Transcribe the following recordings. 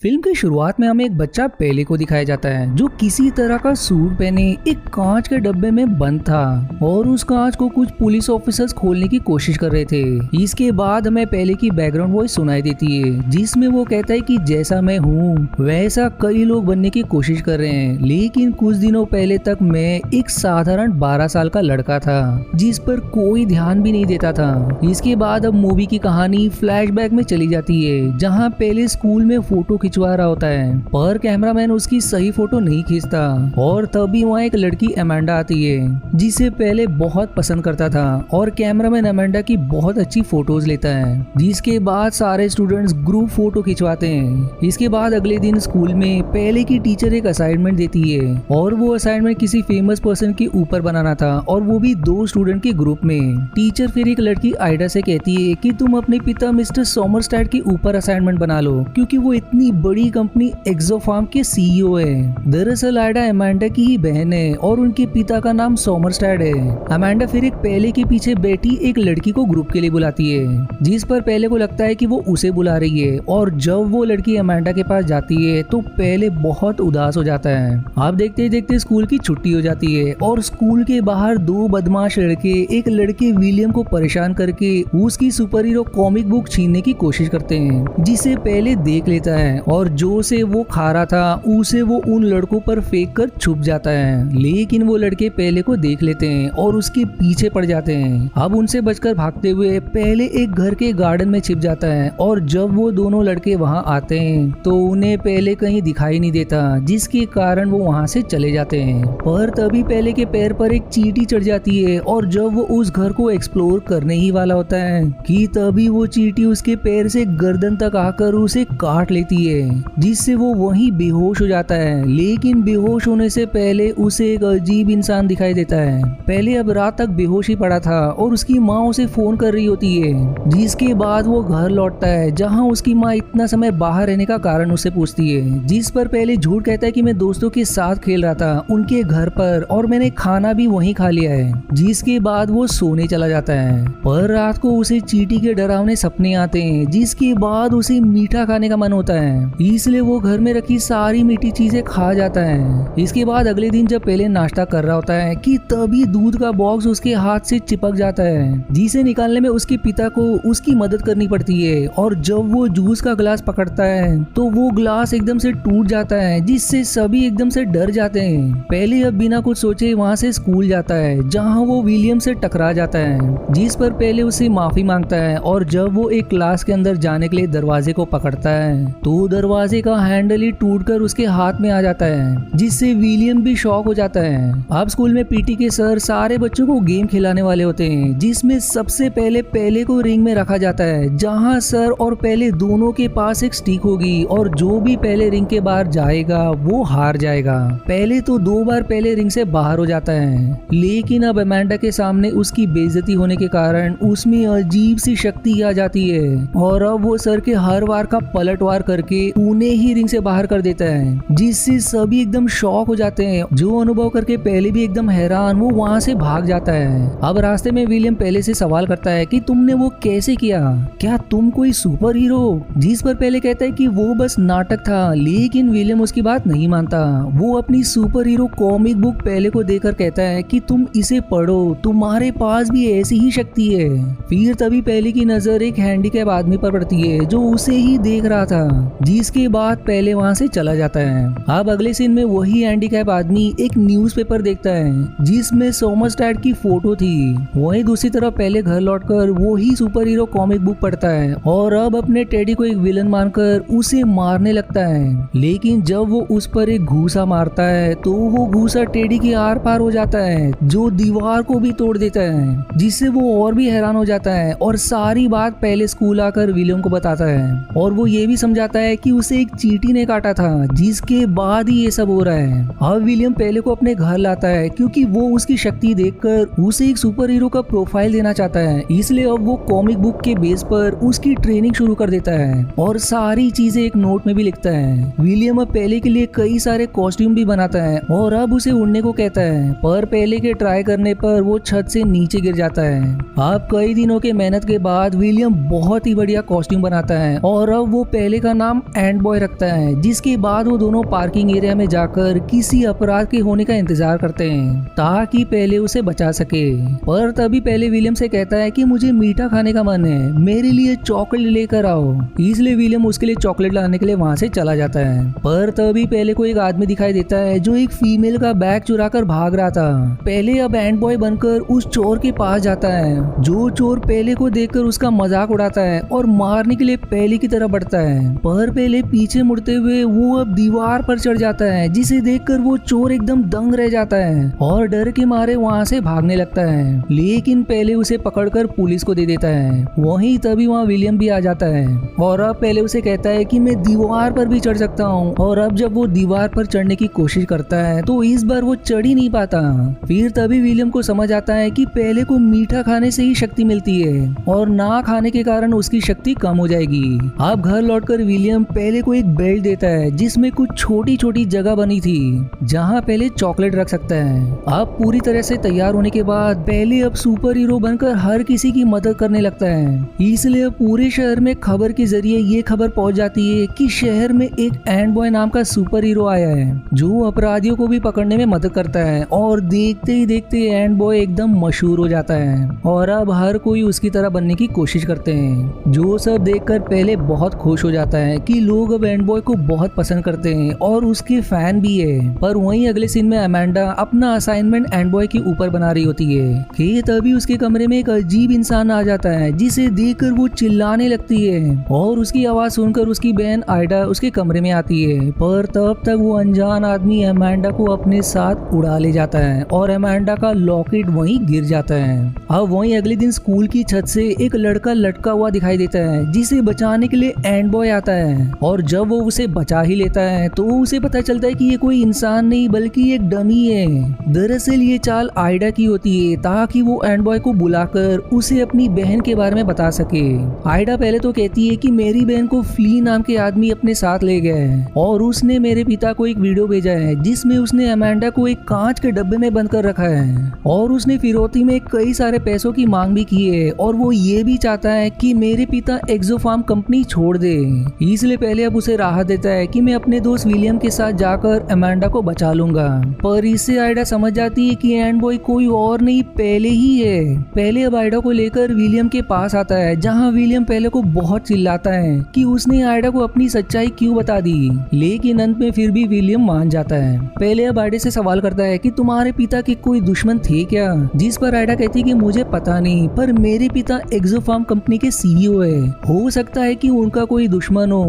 Film की शुरुआत में हमें एक बच्चा पेले को दिखाया जाता है जो किसी तरह का सूट पहने एक कांच के डब्बे में बंद था और उस कांच को कुछ पुलिस ऑफिसर्स खोलने की कोशिश कर रहे थे। इसके बाद हमें पेले की बैकग्राउंड वॉइस सुनाई देती है जिसमें वो कहता है कि जैसा मैं हूँ वैसा कई लोग बनने की कोशिश कर रहे हैं, लेकिन कुछ दिनों पहले तक मैं एक साधारण 12 साल का लड़का था जिस पर कोई ध्यान भी नहीं देता था। इसके बाद अब मूवी की कहानी फ्लैशबैक में चली जाती है जहाँ पेले स्कूल में फोटो खिंचवा रहा होता है पर कैमरामैन उसकी सही फोटो नहीं खींचता और तभी वहाँ एक लड़की अमेंडा आती है जिसे पहले बहुत पसंद करता था और कैमरामैन अमेंडा की बहुत अच्छी फोटोज लेता है, जिसके बाद सारे स्टूडेंट्स ग्रुप फोटो खिंचवाते हैं। इसके बाद अगले दिन स्कूल में पहले की टीचर एक असाइनमेंट देती है और वो असाइनमेंट किसी फेमस पर्सन के ऊपर बनाना था और वो भी 2 स्टूडेंट के ग्रुप में। टीचर फिर एक लड़की आइडा से कहती है कि तुम अपने पिता मिस्टर सोमरस्टैड के ऊपर असाइनमेंट बना लो क्योंकि वो इतनी बड़ी कंपनी एक्सोफार्म के सीईओ है। दरअसल आइडा अमेंडा की ही बहन है और उनके पिता का नाम सोमरस्टैड है। अमेंडा फिर एक पहले के पीछे बैठी एक लड़की को ग्रुप के लिए बुलाती है जिस पर पहले को लगता है कि वो उसे बुला रही है और जब वो लड़की अमेंडा के पास जाती है तो पहले बहुत उदास हो जाता है। आप देखते देखते स्कूल की छुट्टी हो जाती है और स्कूल के बाहर 2 बदमाश लड़के एक लड़के विलियम को परेशान करके उसकी सुपर हीरो कॉमिक बुक छीनने की कोशिश करते हैं जिसे पहले देख लेता है और जो से वो खा रहा था उसे वो उन लड़कों पर फेंक कर छुप जाता है, लेकिन वो लड़के पहले को देख लेते हैं और उसके पीछे पड़ जाते हैं। अब उनसे बचकर भागते हुए पहले एक घर के गार्डन में छिप जाता है और जब वो दोनों लड़के वहां आते हैं तो उन्हें पहले कहीं दिखाई नहीं देता जिसके कारण वो वहां से चले जाते हैं। पर तभी पहले के पैर पर एक चींटी चढ़ जाती है और जब वो उस घर को एक्सप्लोर करने ही वाला होता है कि तभी वो चींटी उसके पैर से गर्दन तक आकर उसे काट लेती है जिससे वो वहीं बेहोश हो जाता है। लेकिन बेहोश होने से पहले उसे एक अजीब इंसान दिखाई देता है। पहले अब रात तक बेहोश ही पड़ा था और उसकी माँ उसे फोन कर रही होती है, जिसके बाद वो घर लौटता है जहाँ उसकी माँ इतना समय बाहर रहने का कारण उससे पूछती है, जिस पर पहले झूठ कहता है कि मैं दोस्तों के साथ खेल रहा था उनके घर पर और मैंने खाना भी वहीं खा लिया है। जिसके बाद वो सोने चला जाता है पर रात को उसे चींटी के डरावने सपने आते हैं जिसके बाद उसे मीठा खाने का मन होता है, इसलिए वो घर में रखी सारी मीठी चीजें खा जाता है। इसके बाद अगले दिन जब पहले नाश्ता कर रहा होता है कि तभी दूध का बॉक्स उसके हाथ से चिपक जाता है जिसे निकालने में उसके पिता को उसकी मदद करनी पड़ती है और जब वो जूस का ग्लास पकड़ता है तो वो ग्लास एकदम से टूट जाता है जिससे सभी एकदम से डर जाते हैं। पहले अब बिना कुछ सोचे वहाँ से स्कूल जाता है जहाँ वो विलियम से टकरा जाता है जिस पर पहले उसे माफी मांगता है और जब वो एक क्लास के अंदर जाने के लिए दरवाजे को पकड़ता है तो दरवाजे का हैंडल ही टूटकर उसके हाथ में आ जाता है जिससे विलियम भी शॉक हो जाता है। अब स्कूल में पीटी के सर सारे बच्चों को गेम खिलाने वाले होते हैं जिसमें सबसे पहले को रिंग में रखा जाता है जहां सर और पहले दोनों के पास एक स्टिक होगी और जो भी पहले रिंग के बाहर जाएगा वो हार जाएगा। पहले तो 2 बार पहले रिंग से बाहर हो जाता है, लेकिन अब अमेंडा के सामने उसकी बेइज्जती होने के कारण उसमें अजीब सी शक्ति आ जाती है और अब वो सर के हर वार का पलटवार करके उन्हें ही रिंग से बाहर कर देता है जिससे सभी एकदम शॉक हो जाते हैं। जो अनुभव करके पहले भी एकदम हैरान वो वहाँ से भाग जाता है। अब रास्ते में विलियम पहले से सवाल करता है कि तुमने वो कैसे किया, क्या तुम कोई सुपर हीरो? जिस पर पहले कहता है कि वो बस नाटक था, लेकिन विलियम उसकी बात नहीं मानता। वो अपनी सुपर हीरो कॉमिक बुक पहले को देकर कहता है कि तुम इसे पढ़ो, तुम्हारे पास भी ऐसी ही शक्ति है। फिर तभी पहले की नजर एक हैंडीकैप आदमी पर पड़ती है जो उसे ही देख रहा था, जिसके बाद पहले वहाँ से चला जाता है। अब अगले सीन में वही हैंडीकैप आदमी एक न्यूज़पेपर देखता है जिसमें सोमरस्टैड की फोटो थी। वहीं दूसरी तरफ पहले घर लौटकर वो ही सुपर हीरो कॉमिक बुक पढ़ता है और अब अपने टेडी को एक विलन मानकर उसे मारने लगता है, लेकिन जब वो उस पर एक घूसा मारता है तो वो घूसा टेडी के आर पार हो जाता है जो दीवार को भी तोड़ देता है, जिससे वो और भी हैरान हो जाता है और सारी बात पहले स्कूल आकर विलियम को बताता है और वो ये भी समझाता है कि उसे एक चींटी ने काटा था, जिसके बाद ही ये सब हो रहा है। अब विलियम पहले को अपने घर लाता है क्योंकि वो उसकी शक्ति देखकर उसे एक सुपर हीरो का प्रोफाइल देना चाहता है, इसलिए अब वो कॉमिक बुक के बेस पर उसकी ट्रेनिंग शुरू कर देता है और सारी चीजें एक नोट में भी लिखता है। विलियम अब पहले के लिए कई सारे कॉस्ट्यूम भी बनाता है और अब उसे उड़ने को कहता है, पर पहले के ट्राई करने पर वो छत से नीचे गिर जाता है। अब कई दिनों के मेहनत के बाद विलियम बहुत ही बढ़िया कॉस्ट्यूम बनाता है और अब वो पहले का नाम एंड बॉय रखता है, जिसके बाद वो दोनों पार्किंग एरिया में जाकर किसी अपराध के होने का इंतजार करते हैं ताकि पहले उसे बचा सके। पर तभी पहले विलियम से कहता है कि मुझे मीठा खाने का मन है, मेरे लिए चॉकलेट लेकर आओ। इसलिए विलियम उसके लिए चॉकलेट लाने के लिए वहाँ से चला जाता है। पर तभी पहले को एक आदमी दिखाई देता है जो एक फीमेल का बैग चुरा कर भाग रहा था। पहले अब एंड बॉय बनकर उस चोर के पास जाता है। जो चोर पहले को देखकर उसका मजाक उड़ाता है और मारने के लिए पहले की तरफ बढ़ता है। पर पहले पीछे मुड़ते हुए वो अब दीवार पर चढ़ जाता है, जिसे देखकर वो चोर एकदम दंग रह जाता है और डर के मारे वहाँ से भागने लगता है। लेकिन पहले उसे पकड़कर पुलिस को दे देता है। वहीं तभी वहाँ विलियम भी आ जाता है और अब पहले उसे कहता है कि मैं दीवार पर भी चढ़ सकता हूँ। और अब जब वो दीवार पर चढ़ने की कोशिश करता है तो इस बार वो चढ़ ही नहीं पाता। फिर तभी विलियम को समझ आता है कि पहले को मीठा खाने से ही शक्ति मिलती है और ना खाने के कारण उसकी शक्ति कम हो जाएगी। अब घर लौटकर विलियम पहले को एक बेल्ट देता है जिसमें कुछ छोटी छोटी जगह बनी थी जहाँ पहले चॉकलेट रख सकता है। अब पूरी तरह से तैयार होने के बाद पहले अब सुपर हीरो बनकर हर किसी की मदद करने लगता है। इसलिए पूरे शहर में खबर के जरिए ये खबर पहुंच जाती है कि शहर में एक एंड बॉय नाम का सुपर हीरो आया है जो अपराधियों को भी पकड़ने में मदद करता है। और देखते ही देखते एंड बॉय एकदम मशहूर हो जाता है और अब हर कोई उसकी तरह बनने की कोशिश करते हैं। जो सब देखकर पहले बहुत खुश हो जाता है कि लोग अब एंड बॉय को बहुत पसंद करते हैं और उसके फैन भी है। पर वहीं अगले सीन में अमेंडा अपना असाइनमेंट एंड बॉय के ऊपर बना रही होती है कि तभी उसके कमरे में एक अजीब इंसान आ जाता है, जिसे देखकर वो चिल्लाने लगती है और उसकी आवाज सुनकर उसकी बहन आइडा उसके कमरे में आती है। पर तब तक वो अनजान आदमी अमेंडा को अपने साथ उड़ा ले जाता है और अमेंडा का लॉकेट वहीं गिर जाता है। अब वहीं अगले दिन स्कूल की छत से एक लड़का लटका हुआ दिखाई देता है, जिसे बचाने के लिए एंड बॉय आता है। और जब वो उसे बचा ही लेता है तो उसे पता चलता है कि ये कोई इंसान नहीं बल्कि एक डमी है। दरअसल ये चाल आइडा की होती है ताकि वो एंड बॉय को बुलाकर उसे अपनी बहन के बारे में बता सके। आइडा पहले तो कहती है कि मेरी बहन को फ्ली नाम के आदमी अपने साथ ले गया है और उसने मेरे पिता को एक वीडियो भेजा है जिसमें उसने अमेंडा को एक कांच के डब्बे में बंद कर रखा है और उसने फिरौती में कई सारे पैसों की मांग भी की है और वो ये भी चाहता है कि मेरे पिता एक्सोफार्म कंपनी छोड़ दे। इसलिए पहले अब उसे राहत देता है कि मैं अपने दोस्त विलियम के साथ जाकर अमेंडा को बचा लूंगा। पर इससे आइडा समझ जाती है कि एंड बॉय कोई और नहीं पहले ही है। पहले अब आइडा को लेकर विलियम के पास आता है, जहाँ विलियम पहले को बहुत चिल्लाता है कि उसने आइडा को अपनी सच्चाई क्यों बता दी। लेकिन अंत में फिर भी विलियम मान जाता है। पहले अब आइडा से सवाल करता है कि तुम्हारे पिता के कोई दुश्मन थे क्या, जिस पर आइडा कहती है कि मुझे पता नहीं, पर मेरे पिता एक्सोफार्म कंपनी के सीईओ है, हो सकता है कि उनका कोई दुश्मन हो।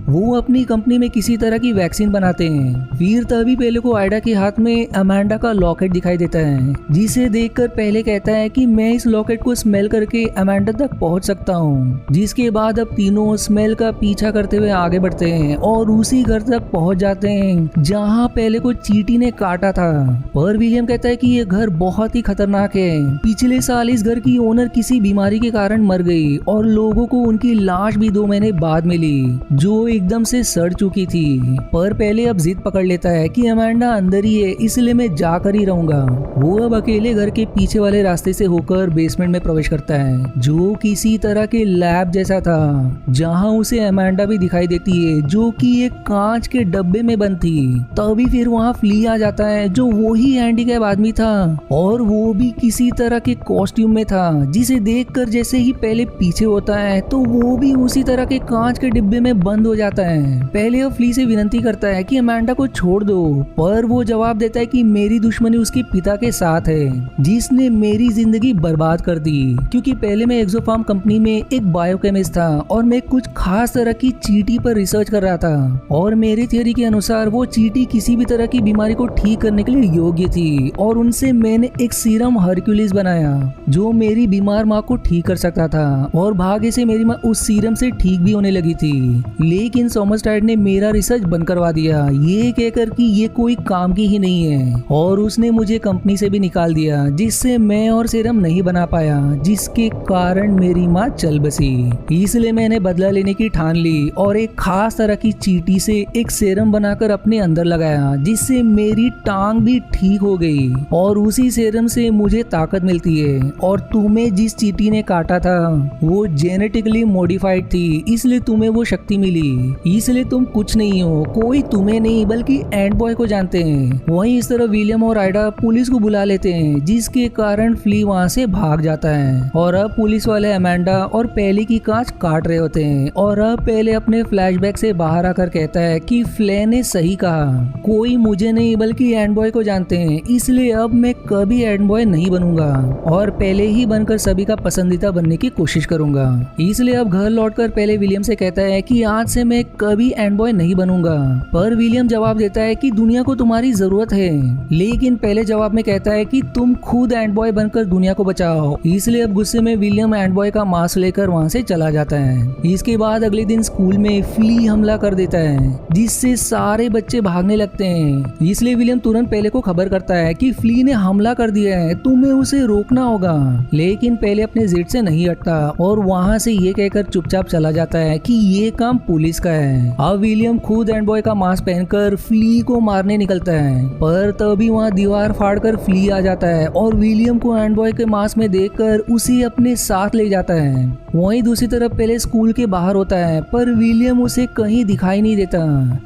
वो अपनी कंपनी में किसी तरह की वैक्सीन बनाते हैं। फिर तभी पहले को आइडा के हाथ में अमेंडा का लॉकेट दिखाई देता है, जिसे देखकर पहले कहता है कि मैं इस लॉकेट को स्मेल करके अमेंडा तक पहुंच सकता हूँ। जिसके बाद अब तीनों स्मेल का पीछा करते हुए आगे बढ़ते हैं और उसी घर तक पहुंच जाते हैं जहाँ पहले को चींटी ने काटा था। पर विलियम कहता है कि ये घर बहुत ही खतरनाक है। पिछले साल इस घर की ओनर किसी बीमारी के कारण मर गई और लोगों को उनकी लाश भी 2 महीने बाद मिली, जो एकदम से सड़ चुकी थी। पर पहले अब जिद पकड़ लेता है कि अमेंडा अंदर ही है, इसलिए मैं जाकर ही रहूंगा। वो अब अकेले घर के पीछे वाले रास्ते से होकर बेसमेंट में प्रवेश करता है, जो किसी तरह के लैब जैसा था, जहां उसे अमेंडा भी दिखाई देती है, जो कि एक कांच के डब्बे में बंद थी। तभी फिर वहां फ्ली आ जाता है, जो वही हैंडीकैप आदमी था और वो भी किसी तरह के कॉस्ट्यूम में था, जिसे देखकर जैसे ही पहले पीछे होता है तो वो भी उसी तरह के कांच के डिब्बे में बंद हो जाता है। पहले वो फ्ली से विनती करता है कि अमेंडा को छोड़ दो, पर वो जवाब देता है कि मेरी दुश्मनी उसके पिता के साथ है, जिसने मेरी जिंदगी बर्बाद कर दी। क्योंकि पहले मैं एक्सोफार्म कंपनी में एक बायोकेमिस्ट था और मैं कुछ खास तरह की चींटी पर रिसर्च कर रहा था और मेरी थ्योरी के अनुसार वो चींटी किसी भी तरह की बीमारी को ठीक करने के लिए योग्य थी और उनसे मैंने एक सीरम हरक्यूलिस बनाया जो मेरी बीमार माँ को ठीक कर सकता था और भाग्य से मेरी माँ उस सीरम से ठीक भी होने लगी थी। लेकिन सोमरस्टाइड ने मेरा रिसर्च बंद करवा दिया, ये कहकर कि ये कोई काम की ही नहीं है और उसने मुझे कंपनी से भी निकाल दिया, जिससे मैं और सीरम नहीं बना पाया, जिसके कारण मेरी माँ चल बसी। इसलिए मैंने बदला लेने की ठान ली और एक खास तरह की चींटी से एक सीरम बनाकर अपने अंदर लगाया, जिससे मेरी टांग भी ठीक हो गई और उसी सीरम से मुझे ताकत मिलती है। और तुम्हें जिस चींटी ने काटा था वो जेनेटिकली मॉडिफाइड थी, इसलिए तुम्हें वो शक्ति मिली मिली, इसलिए तुम कुछ नहीं हो, कोई तुम्हें नहीं बल्कि एंड बॉय को जानते हैं। वहीं इस तरह विलियम और आइडा पुलिस को बुला लेते हैं, जिसके कारण फ्ली वहाँ से भाग जाता है। और अब पुलिस वाले अमेंडा और पेले की कांच काट रहे होते हैं। और अब पेले अपने फ्लैशबैक से बाहर आकर कहता है कि फ्ले ने सही कहा, कोई मुझे नहीं बल्कि एंड बॉय को जानते हैं, इसलिए अब मैं कभी एंड बॉय नहीं बनूंगा और पहले ही बनकर सभी का पसंदीदा बनने की कोशिश करूंगा। इसलिए अब घर लौटकर पहले विलियम से कहता है कि आज से मैं कभी एंड बॉय नहीं बनूंगा। पर विलियम जवाब देता है कि दुनिया को तुम्हारी जरूरत है, लेकिन पहले जवाब में कहता है कि तुम खुद एंड बॉय बनकर दुनिया को बचाओ। इसलिए अब गुस्से में विलियम एंड बॉय का मास्क लेकर वहाँ से चला जाता है। इसके बाद अगले दिन स्कूल में फ्ली हमला कर देता है, जिससे सारे बच्चे भागने लगते हैं। इसलिए विलियम तुरंत पहले को खबर करता है कि फ्ली ने हमला कर दिया है, तुम्हें उसे रोकना होगा। लेकिन पहले अपने जिद से नहीं हटता और वहाँ से ये कहकर चुपचाप चला जाता है कि ये काम पुलिस का है। अब विलियम खुद एंड बॉय का मास्क पहनकर फ्ली को मारने निकलता है, पर तभी वहाँ दीवार फाड़कर फ्ली आ जाता है और विलियम को एंड बॉय के मास्क में देखकर उसे अपने साथ ले जाता है। वहीं दूसरी तरफ पहले स्कूल के बाहर होता है, पर विलियम उसे कहीं दिखाई नहीं देता,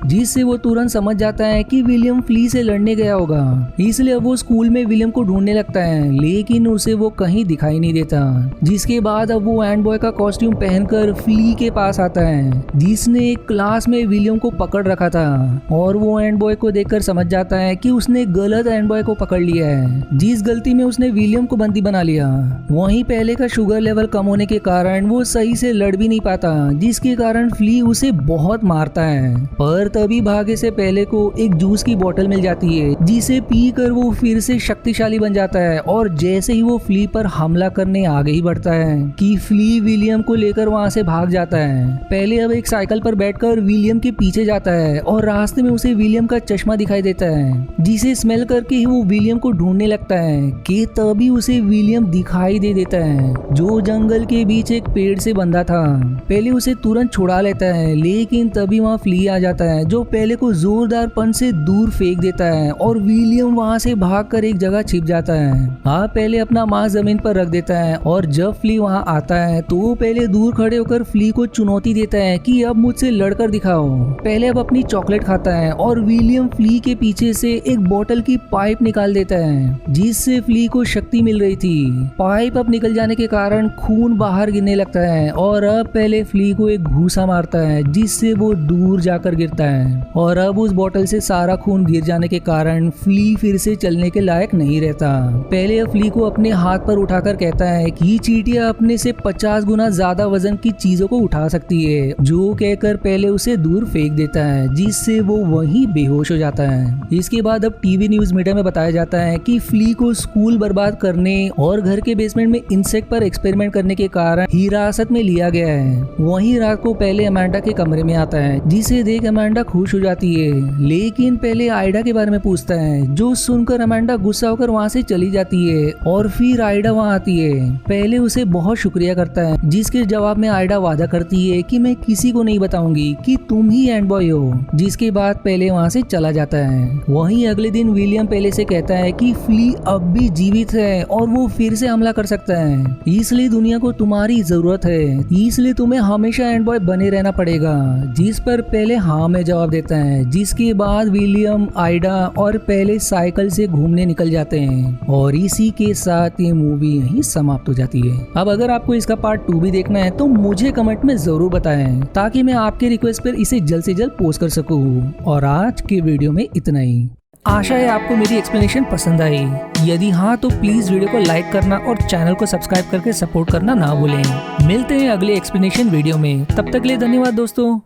जिससे वो तुरंत समझ जाता है कि विलियम फ्ली से लड़ने गया होगा। इसलिए वो स्कूल में विलियम को ढूंढने लगता है, लेकिन उसे वो कहीं दिखाई नहीं देता। जिसके बाद अब वो एंड बॉय का कॉस्ट्यूम पहनकर फ्ली के पास आता है, जिसने एक क्लास में विलियम को पकड़ रखा था। और वो एंड बॉय को देखकर समझ जाता है कि उसने गलत एंड बॉय को पकड़ लिया है, जिस गलती में उसने विलियम को बंदी बना लिया। वहीं पहले का शुगर लेवल कम होने के कारण वो सही से लड़ भी नहीं पाता, जिसके कारण फ्ली उसे बहुत मारता है। पर तभी भाग्य से पहले को एक जूस की बोतल मिल जाती है, जिसे पीकर वो फिर से शक्तिशाली बन जाता है। और जैसे ही वो फ्ली पर हमला करने आगे ही बढ़ता है कि फ्ली विलियम को लेकर वहां से भाग जाता है। पहले अब एक साइकिल पर बैठकर विलियम के पीछे जाता है और रास्ते में उसे विलियम का चश्मा दिखाई देता है, जिसे स्मेल करके ही वो विलियम को ढूंढने लगता है कि तभी उसे विलियम दिखाई दे देता है, जो जंगल के बीच एक पेड़ से बंधा था। पहले उसे तुरंत छुड़ा लेता है, लेकिन तभी वहाँ फ्ली आ जाता है, जो पहले को जोरदार पंच से दूर फेंक देता है और विलियम वहाँ से भागकर एक जगह छिप जाता है। पहले अपना मास्क जमीन पर रख देता है और जब फ्ली वहाँ आता है तो पहले दूर खड़े होकर फ्ली को चुनौती देता है कि अब मुझसे लड़कर दिखाओ। पहले अब अपनी चॉकलेट खाता है और विलियम फ्ली के पीछे से एक बोतल की पाइप निकाल देता है, जिससे फ्ली को शक्ति मिल रही थी। पाइप अब निकल जाने के कारण खून बाहर गिरने लगता है और अब पहले फ्ली को एक घूसा मारता है, जिससे वो दूर जाकर गिरता है। और अब उस बोतल से सारा खून गिर जाने के कारण फ्ली फिर से चलने के लायक नहीं रहता। पहले फ्ली को अपने हाथ पर उठाकर कहता है कि चींटियां अपने से 50 गुना ज्यादा वजन की चीजों को उठा सकती है, जो कहकर पहले उसे दूर फेंक देता है, जिससे वो वहीं बेहोश हो जाता है। इसके बाद अब टीवी न्यूज मीडिया में बताया जाता है कि फ्ली को स्कूल बर्बाद करने और घर के बेसमेंट में इंसेक्ट पर एक्सपेरिमेंट करने के कारण हिरासत में लिया गया है। वहीं रात को पहले अमांडा के कमरे में आता है, जिसे देख अमांडा खुश हो जाती है, लेकिन पहले आइडा के बारे में पूछता है, जो सुनकर अमांडा गुस्सा होकर वहाँ से चली जाती है। और फिर आइडा वहाँ आती है, पहले उसे बहुत शुक्रिया करता है, जिसके जवाब में आइडा वादा करती है कि मैं किसी को नहीं बताऊंगी कि तुम ही एंड बॉय हो। जिसके बाद पहले वहाँ से चला जाता है। वहीं अगले दिन विलियम पहले से कहता है कि फ्ली अब भी जीवित है और वो फिर से हमला कर सकता है, इसलिए दुनिया को तुम्हारी जरूरत है, इसलिए तुम्हें हमेशा एंड बॉय बने रहना पड़ेगा। जिस पर पहले हाँ में जवाब देता है। जिसके बाद विलियम, आइडा और पहले साइकिल से घूमने निकल जाते हैं और इसी के साथ ये मूवी यहीं समाप्त हो जाती है। अब अगर आपको इसका पार्ट 2 भी देखना है तो मुझे कमेंट में जरूर बताएं, ताकि मैं आपके रिक्वेस्ट पर इसे जल्द से जल्द पोस्ट कर सकूं। और आज के वीडियो में इतना ही। आशा है आपको मेरी एक्सप्लेनेशन पसंद आई। यदि हाँ तो प्लीज वीडियो को लाइक करना और चैनल को सब्सक्राइब करके सपोर्ट करना ना भूलें। मिलते हैं अगले एक्सप्लेनेशन वीडियो में, तब तक के लिए धन्यवाद दोस्तों।